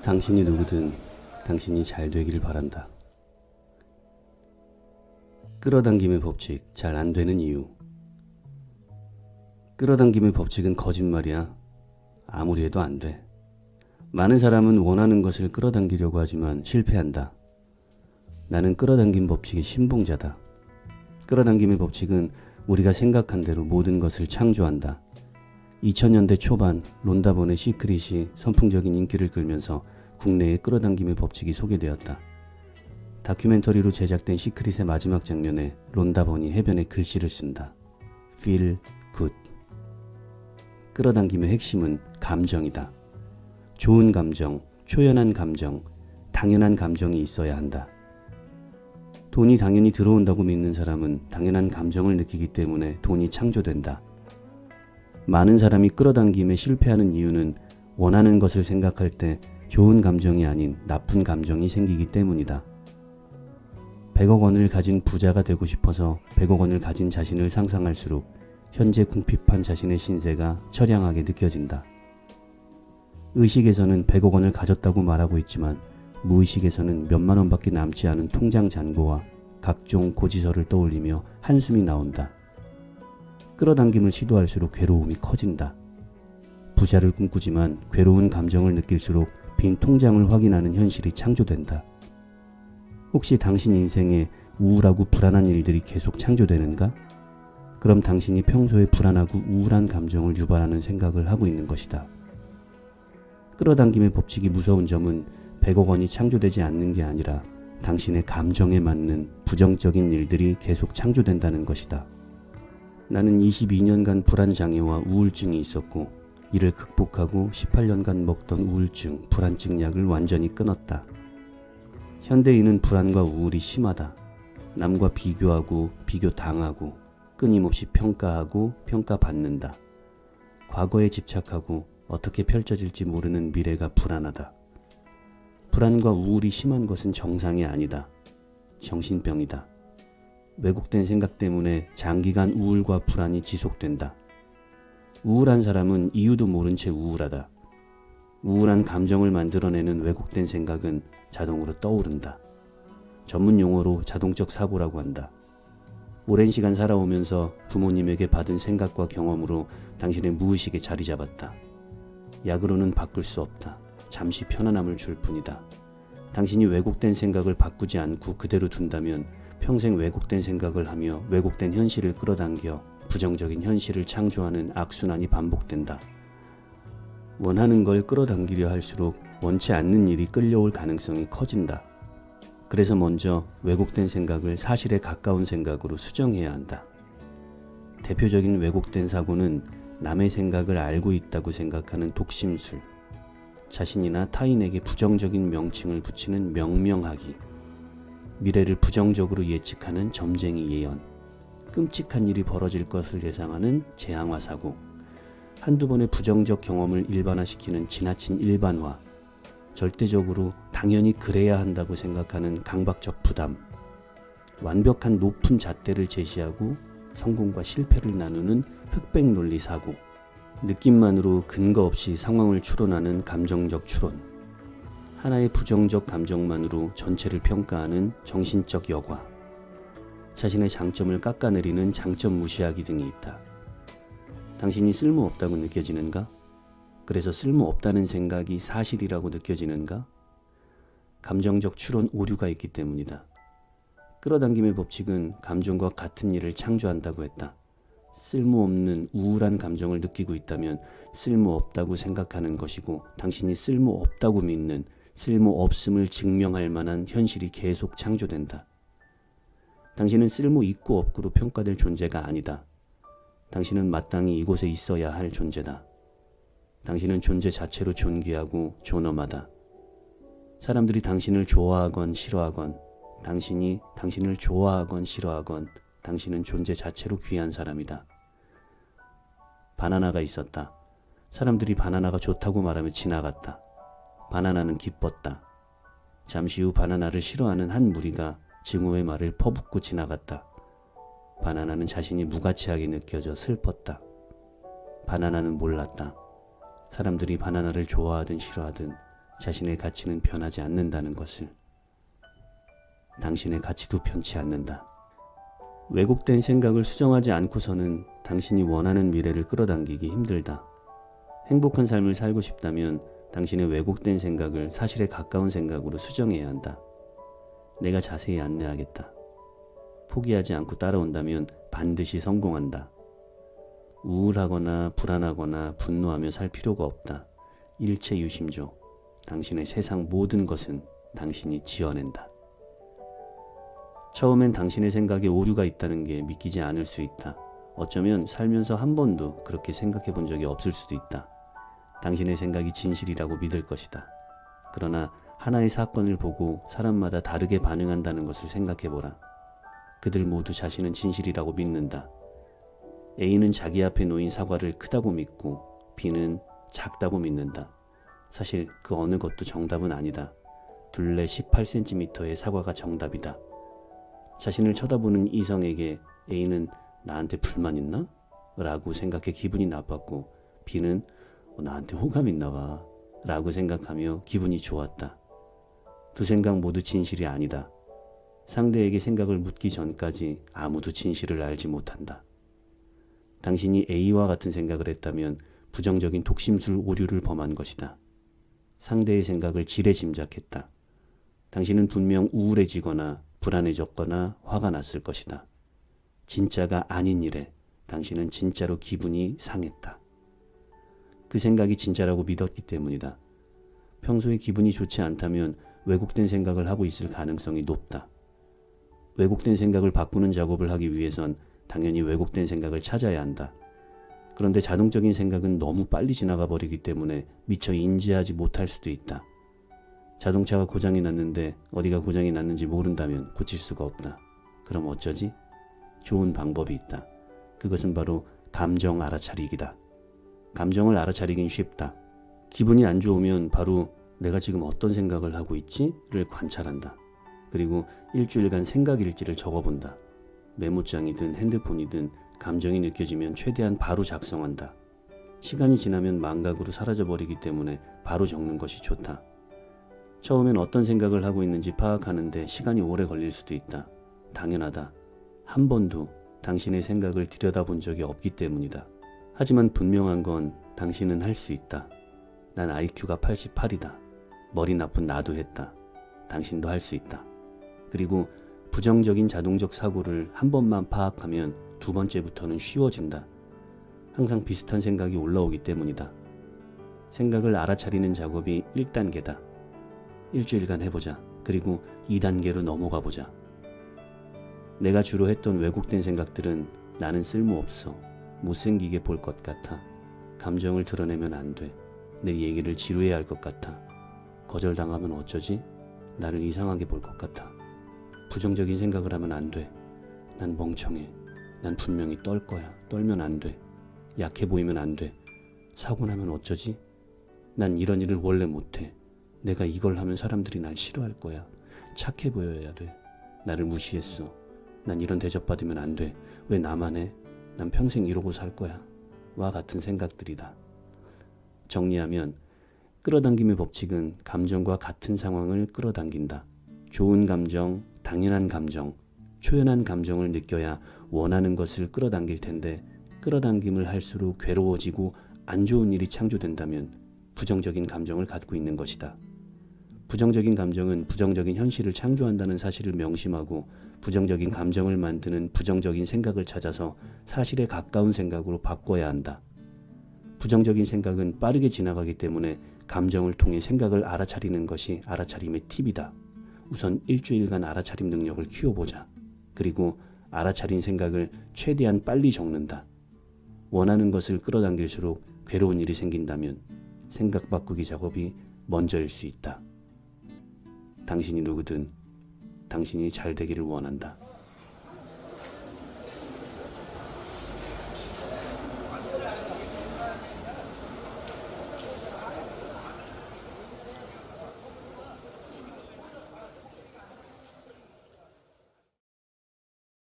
당신이 누구든 당신이 잘 되길 바란다. 끌어당김의 법칙, 잘 안 되는 이유. 끌어당김의 법칙은 거짓말이야. 아무리 해도 안 돼. 많은 사람은 원하는 것을 끌어당기려고 하지만 실패한다. 나는 끌어당김 법칙의 신봉자다. 끌어당김의 법칙은 우리가 생각한 대로 모든 것을 창조한다. 2000년대 초반 론다본의 시크릿이 선풍적인 인기를 끌면서 국내에 끌어당김의 법칙이 소개되었다. 다큐멘터리로 제작된 시크릿의 마지막 장면에 론다본이 해변에 글씨를 쓴다. Feel good. 끌어당김의 핵심은 감정이다. 좋은 감정, 초연한 감정, 당연한 감정이 있어야 한다. 돈이 당연히 들어온다고 믿는 사람은 당연한 감정을 느끼기 때문에 돈이 창조된다. 많은 사람이 끌어당김에 실패하는 이유는 원하는 것을 생각할 때 좋은 감정이 아닌 나쁜 감정이 생기기 때문이다. 100억 원을 가진 부자가 되고 싶어서 100억 원을 가진 자신을 상상할수록 현재 궁핍한 자신의 신세가 처량하게 느껴진다. 의식에서는 100억 원을 가졌다고 말하고 있지만 무의식에서는 몇만 원밖에 남지 않은 통장 잔고와 각종 고지서를 떠올리며 한숨이 나온다. 끌어당김을 시도할수록 괴로움이 커진다. 부자를 꿈꾸지만 괴로운 감정을 느낄수록 빈 통장을 확인하는 현실이 창조된다. 혹시 당신 인생에 우울하고 불안한 일들이 계속 창조되는가? 그럼 당신이 평소에 불안하고 우울한 감정을 유발하는 생각을 하고 있는 것이다. 끌어당김의 법칙이 무서운 점은 100억 원이 창조되지 않는 게 아니라 당신의 감정에 맞는 부정적인 일들이 계속 창조된다는 것이다. 나는 22년간 불안장애와 우울증이 있었고 이를 극복하고 18년간 먹던 우울증, 불안증 약을 완전히 끊었다. 현대인은 불안과 우울이 심하다. 남과 비교하고 비교당하고 끊임없이 평가하고 평가받는다. 과거에 집착하고 어떻게 펼쳐질지 모르는 미래가 불안하다. 불안과 우울이 심한 것은 정상이 아니다. 정신병이다. 왜곡된 생각 때문에 장기간 우울과 불안이 지속된다. 우울한 사람은 이유도 모른 채 우울하다. 우울한 감정을 만들어내는 왜곡된 생각은 자동으로 떠오른다. 전문 용어로 자동적 사고라고 한다. 오랜 시간 살아오면서 부모님에게 받은 생각과 경험으로 당신의 무의식에 자리 잡았다. 약으로는 바꿀 수 없다. 잠시 편안함을 줄 뿐이다. 당신이 왜곡된 생각을 바꾸지 않고 그대로 둔다면 평생 왜곡된 생각을 하며 왜곡된 현실을 끌어당겨 부정적인 현실을 창조하는 악순환이 반복된다. 원하는 걸 끌어당기려 할수록 원치 않는 일이 끌려올 가능성이 커진다. 그래서 먼저 왜곡된 생각을 사실에 가까운 생각으로 수정해야 한다. 대표적인 왜곡된 사고는 남의 생각을 알고 있다고 생각하는 독심술, 자신이나 타인에게 부정적인 명칭을 붙이는 명명하기, 미래를 부정적으로 예측하는 점쟁이 예언, 끔찍한 일이 벌어질 것을 예상하는 재앙화 사고, 한두 번의 부정적 경험을 일반화시키는 지나친 일반화, 절대적으로 당연히 그래야 한다고 생각하는 강박적 부담, 완벽한 높은 잣대를 제시하고 성공과 실패를 나누는 흑백 논리 사고, 느낌만으로 근거 없이 상황을 추론하는 감정적 추론, 하나의 부정적 감정만으로 전체를 평가하는 정신적 여과, 자신의 장점을 깎아내리는 장점 무시하기 등이 있다. 당신이 쓸모없다고 느껴지는가? 그래서 쓸모없다는 생각이 사실이라고 느껴지는가? 감정적 추론 오류가 있기 때문이다. 끌어당김의 법칙은 감정과 같은 일을 창조한다고 했다. 쓸모없는 우울한 감정을 느끼고 있다면 쓸모없다고 생각하는 것이고 당신이 쓸모없다고 믿는 쓸모없음을 증명할 만한 현실이 계속 창조된다. 당신은 쓸모있고 없고로 평가될 존재가 아니다. 당신은 마땅히 이곳에 있어야 할 존재다. 당신은 존재 자체로 존귀하고 존엄하다. 사람들이 당신을 좋아하건 싫어하건, 당신이 당신을 좋아하건 싫어하건 당신은 존재 자체로 귀한 사람이다. 바나나가 있었다. 사람들이 바나나가 좋다고 말하며 지나갔다. 바나나는 기뻤다. 잠시 후 바나나를 싫어하는 한 무리가 증오의 말을 퍼붓고 지나갔다. 바나나는 자신이 무가치하게 느껴져 슬펐다. 바나나는 몰랐다. 사람들이 바나나를 좋아하든 싫어하든 자신의 가치는 변하지 않는다는 것을. 당신의 가치도 변치 않는다. 왜곡된 생각을 수정하지 않고서는 당신이 원하는 미래를 끌어당기기 힘들다. 행복한 삶을 살고 싶다면 당신의 왜곡된 생각을 사실에 가까운 생각으로 수정해야 한다. 내가 자세히 안내하겠다. 포기하지 않고 따라온다면 반드시 성공한다. 우울하거나 불안하거나 분노하며 살 필요가 없다. 일체 유심조. 당신의 세상 모든 것은 당신이 지어낸다. 처음엔 당신의 생각에 오류가 있다는 게 믿기지 않을 수 있다. 어쩌면 살면서 한 번도 그렇게 생각해 본 적이 없을 수도 있다. 당신의 생각이 진실이라고 믿을 것이다. 그러나 하나의 사건을 보고 사람마다 다르게 반응한다는 것을 생각해 보라. 그들 모두 자신은 진실이라고 믿는다. A는 자기 앞에 놓인 사과를 크다고 믿고 B는 작다고 믿는다. 사실 그 어느 것도 정답은 아니다. 둘레 18cm의 사과가 정답이다. 자신을 쳐다보는 이성에게 A는 나한테 불만 있나? 라고 생각해 기분이 나빴고 B는 나한테 호감 있나 봐 라고 생각하며 기분이 좋았다. 두 생각 모두 진실이 아니다. 상대에게 생각을 묻기 전까지 아무도 진실을 알지 못한다. 당신이 A와 같은 생각을 했다면 부정적인 독심술 오류를 범한 것이다. 상대의 생각을 지레 짐작했다. 당신은 분명 우울해지거나 불안해졌거나 화가 났을 것이다. 진짜가 아닌 일에 당신은 진짜로 기분이 상했다. 그 생각이 진짜라고 믿었기 때문이다. 평소에 기분이 좋지 않다면 왜곡된 생각을 하고 있을 가능성이 높다. 왜곡된 생각을 바꾸는 작업을 하기 위해선 당연히 왜곡된 생각을 찾아야 한다. 그런데 자동적인 생각은 너무 빨리 지나가 버리기 때문에 미처 인지하지 못할 수도 있다. 자동차가 고장이 났는데 어디가 고장이 났는지 모른다면 고칠 수가 없다. 그럼 어쩌지? 좋은 방법이 있다. 그것은 바로 감정 알아차리기다. 감정을 알아차리긴 쉽다. 기분이 안 좋으면 바로 내가 지금 어떤 생각을 하고 있지? 를 관찰한다. 그리고 일주일간 생각일지를 적어본다. 메모장이든 핸드폰이든 감정이 느껴지면 최대한 바로 작성한다. 시간이 지나면 망각으로 사라져버리기 때문에 바로 적는 것이 좋다. 처음엔 어떤 생각을 하고 있는지 파악하는데 시간이 오래 걸릴 수도 있다. 당연하다. 한 번도 당신의 생각을 들여다본 적이 없기 때문이다. 하지만 분명한 건 당신은 할 수 있다. 난 IQ가 88이다. 머리 나쁜 나도 했다. 당신도 할 수 있다. 그리고 부정적인 자동적 사고를 한 번만 파악하면 두 번째부터는 쉬워진다. 항상 비슷한 생각이 올라오기 때문이다. 생각을 알아차리는 작업이 1단계다. 일주일간 해보자. 그리고 2단계로 넘어가 보자. 내가 주로 했던 왜곡된 생각들은 나는 쓸모없어. 못생기게 볼 것 같아. 감정을 드러내면 안 돼. 내 얘기를 지루해 할 것 같아. 거절당하면 어쩌지? 나를 이상하게 볼 것 같아. 부정적인 생각을 하면 안 돼. 난 멍청해. 난 분명히 떨 거야. 떨면 안 돼. 약해 보이면 안 돼. 사고 나면 어쩌지? 난 이런 일을 원래 못해. 내가 이걸 하면 사람들이 날 싫어할 거야. 착해 보여야 돼. 나를 무시했어. 난 이런 대접받으면 안 돼. 왜 나만 해? 난 평생 이러고 살 거야. 와 같은 생각들이다. 정리하면 끌어당김의 법칙은 감정과 같은 상황을 끌어당긴다. 좋은 감정, 당연한 감정, 초연한 감정을 느껴야 원하는 것을 끌어당길 텐데 끌어당김을 할수록 괴로워지고 안 좋은 일이 창조된다면 부정적인 감정을 갖고 있는 것이다. 부정적인 감정은 부정적인 현실을 창조한다는 사실을 명심하고 부정적인 감정을 만드는 부정적인 생각을 찾아서 사실에 가까운 생각으로 바꿔야 한다. 부정적인 생각은 빠르게 지나가기 때문에 감정을 통해 생각을 알아차리는 것이 알아차림의 팁이다. 우선 일주일간 알아차림 능력을 키워보자. 그리고 알아차린 생각을 최대한 빨리 적는다. 원하는 것을 끌어당길수록 괴로운 일이 생긴다면 생각 바꾸기 작업이 먼저일 수 있다. 당신이 누구든 당신이 잘 되기를 원한다.